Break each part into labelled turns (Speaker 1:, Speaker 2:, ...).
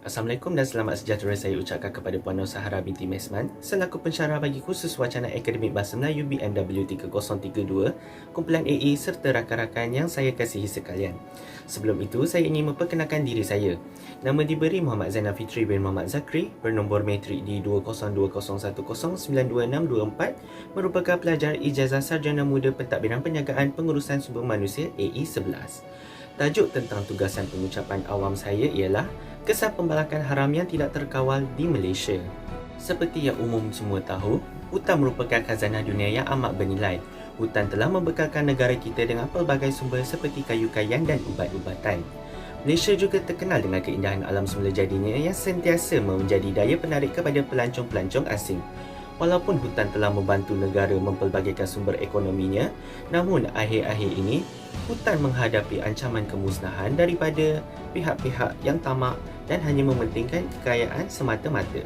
Speaker 1: Assalamualaikum dan selamat sejahtera saya ucapkan kepada Puan Nur Sahara binti Mesman selaku pensyarah bagi kursus wacana akademik Bahasa Melayu BMW 3032, kumpulan AE serta rakan-rakan yang saya kasihi sekalian. Sebelum itu, saya ingin memperkenalkan diri saya. Nama diberi Muhammad Zainal Fitri bin Muhammad Zakri, bernombor matrik di 2020109624, merupakan pelajar ijazah sarjana muda pentadbiran perniagaan pengurusan sumber manusia AE 11. Tajuk tentang tugasan pengucapan awam saya ialah kesan pembalakan haram yang tidak terkawal di Malaysia. Seperti yang umum semua tahu, hutan merupakan khazanah dunia yang amat bernilai. Hutan telah membekalkan negara kita dengan pelbagai sumber seperti kayu kayan dan ubat-ubatan. Malaysia juga terkenal dengan keindahan alam semula jadinya yang sentiasa menjadi daya penarik kepada pelancong-pelancong asing. Walaupun hutan telah membantu negara mempelbagaikan sumber ekonominya, namun akhir-akhir ini, hutan menghadapi ancaman kemusnahan daripada pihak-pihak yang tamak dan hanya mementingkan kekayaan semata-mata.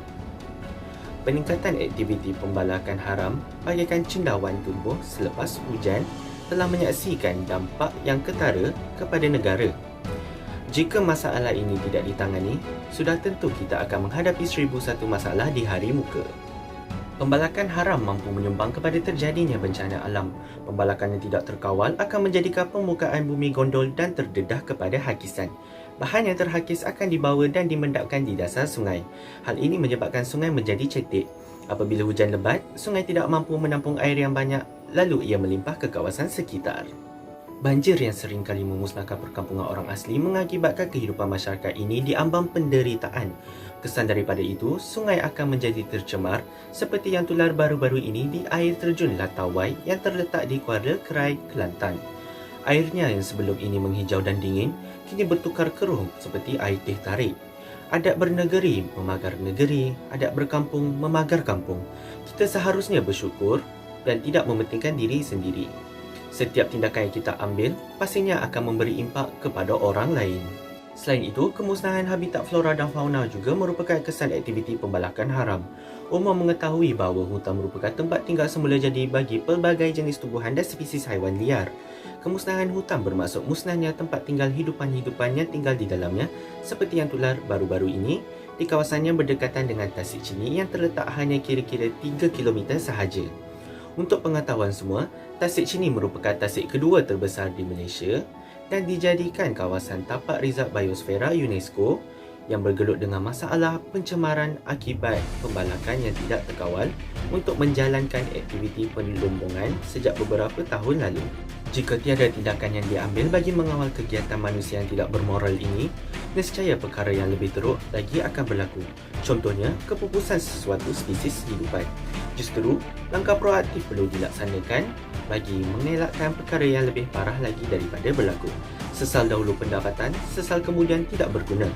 Speaker 1: Peningkatan aktiviti pembalakan haram bagaikan cendawan tumbuh selepas hujan telah menyaksikan dampak yang ketara kepada negara. Jika masalah ini tidak ditangani, sudah tentu kita akan menghadapi 1001 masalah di hari muka. Pembalakan haram mampu menyumbang kepada terjadinya bencana alam. Pembalakan yang tidak terkawal akan menjadikan permukaan bumi gondol dan terdedah kepada hakisan. Bahan yang terhakis akan dibawa dan dimendapkan di dasar sungai. Hal ini menyebabkan sungai menjadi cetek. Apabila hujan lebat, sungai tidak mampu menampung air yang banyak, lalu ia melimpah ke kawasan sekitar. Banjir yang sering kali memusnahkan perkampungan orang asli mengakibatkan kehidupan masyarakat ini diambang penderitaan. Kesan daripada itu, sungai akan menjadi tercemar seperti yang tular baru-baru ini di air terjun Latawai yang terletak di Kuala Kerai, Kelantan. Airnya yang sebelum ini menghijau dan dingin, kini bertukar keruh seperti air teh tarik. Adat bernegeri memagar negeri, adat berkampung memagar kampung. Kita seharusnya bersyukur dan tidak mementingkan diri sendiri. Setiap tindakan yang kita ambil pastinya akan memberi impak kepada orang lain. Selain itu, kemusnahan habitat flora dan fauna juga merupakan kesan aktiviti pembalakan haram. Umum mengetahui bahawa hutan merupakan tempat tinggal semula jadi bagi pelbagai jenis tumbuhan dan spesies haiwan liar. Kemusnahan hutan bermaksud musnahnya tempat tinggal hidupan-hidupan yang tinggal di dalamnya seperti yang tular baru-baru ini di kawasan yang berdekatan dengan Tasik Chini yang terletak hanya kira-kira 3 km sahaja. Untuk pengetahuan semua, Tasik Chini merupakan tasik kedua terbesar di Malaysia dan dijadikan kawasan tapak rizab biosfera UNESCO yang bergelut dengan masalah pencemaran akibat pembalakan yang tidak terkawal untuk menjalankan aktiviti penelumbungan sejak beberapa tahun lalu. Jika tiada tindakan yang diambil bagi mengawal kegiatan manusia yang tidak bermoral ini, nescaya perkara yang lebih teruk lagi akan berlaku. Contohnya, kepupusan sesuatu spesies hidupan. Justru, langkah proaktif perlu dilaksanakan bagi mengelakkan perkara yang lebih parah lagi daripada berlaku. Sesal dahulu pendapatan, sesal kemudian tidak berguna.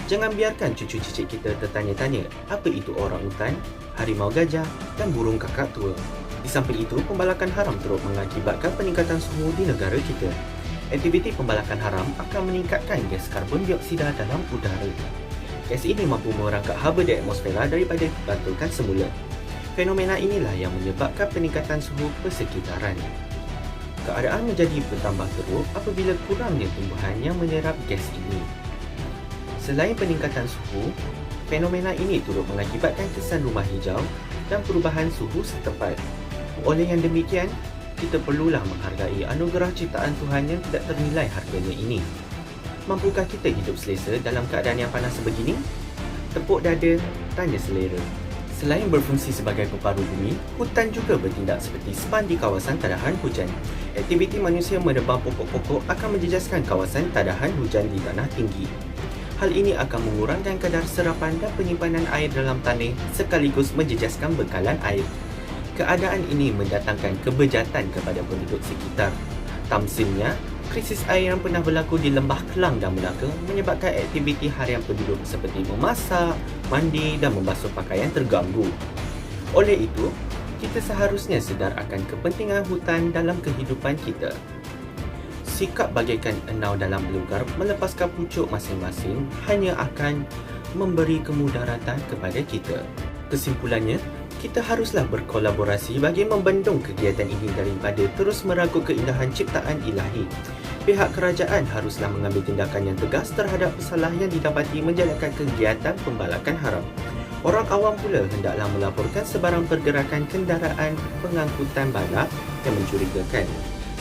Speaker 1: Jangan biarkan cucu cicit kita tertanya-tanya apa itu orang utan, harimau gajah dan burung kakak tua. Di samping itu, pembalakan haram turut mengakibatkan peningkatan suhu di negara kita. Aktiviti pembalakan haram akan meningkatkan gas karbon dioksida dalam udara. Gas ini mampu merangkak haba di atmosfera daripada dipantulkan semula. Fenomena inilah yang menyebabkan peningkatan suhu persekitaran. Keadaan menjadi bertambah teruk apabila kurangnya tumbuhan yang menyerap gas ini. Selain peningkatan suhu, fenomena ini turut mengakibatkan kesan rumah hijau dan perubahan suhu setempat. Oleh yang demikian, kita perlulah menghargai anugerah ciptaan Tuhan yang tidak ternilai harganya ini. Mampukah kita hidup selesa dalam keadaan yang panas sebegini? Tepuk dada, tanya selera. Selain berfungsi sebagai peparu bumi, hutan juga bertindak seperti span di kawasan tadahan hujan. Aktiviti manusia menebang pokok-pokok akan menjejaskan kawasan tadahan hujan di tanah tinggi. Hal ini akan mengurangkan kadar serapan dan penyimpanan air dalam tanah sekaligus menjejaskan bekalan air. Keadaan ini mendatangkan kebejatan kepada penduduk sekitar. Tamsilnya, krisis air yang pernah berlaku di Lembah Kelang dan Melaka menyebabkan aktiviti harian penduduk seperti memasak, mandi dan membasuh pakaian terganggu. Oleh itu, kita seharusnya sedar akan kepentingan hutan dalam kehidupan kita. Sikap bagaikan enau dalam belugar melepaskan pucuk masing-masing hanya akan memberi kemudaratan kepada kita. Kesimpulannya, kita haruslah berkolaborasi bagi membendung kegiatan ini daripada terus meragut keindahan ciptaan ilahi. Pihak kerajaan haruslah mengambil tindakan yang tegas terhadap pesalah yang didapati menjalankan kegiatan pembalakan haram. Orang awam pula hendaklah melaporkan sebarang pergerakan kenderaan pengangkutan balak yang mencurigakan.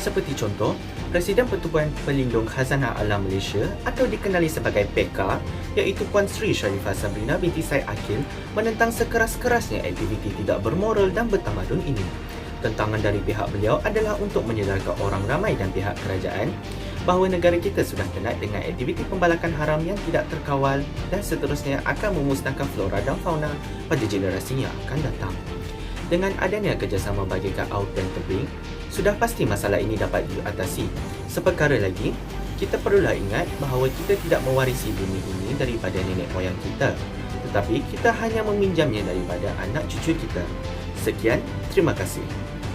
Speaker 1: Seperti contoh, Presiden Pertubuhan Pelindung Khazanah Alam Malaysia atau dikenali sebagai PEKA, iaitu Puan Sri Sharifah Sabrina binti Said Akil, menentang sekeras-kerasnya aktiviti tidak bermoral dan bertamadun ini. Tentangan dari pihak beliau adalah untuk menyedarkan orang ramai dan pihak kerajaan bahawa negara kita sudah penat dengan aktiviti pembalakan haram yang tidak terkawal dan seterusnya akan memusnahkan flora dan fauna pada generasi yang akan datang. Dengan adanya kerjasama bagikan AUD dan tebing, sudah pasti masalah ini dapat diatasi. Seperkara lagi, kita perlulah ingat bahawa kita tidak mewarisi bumi ini daripada nenek moyang kita, tetapi kita hanya meminjamnya daripada anak cucu kita. Sekian, terima kasih.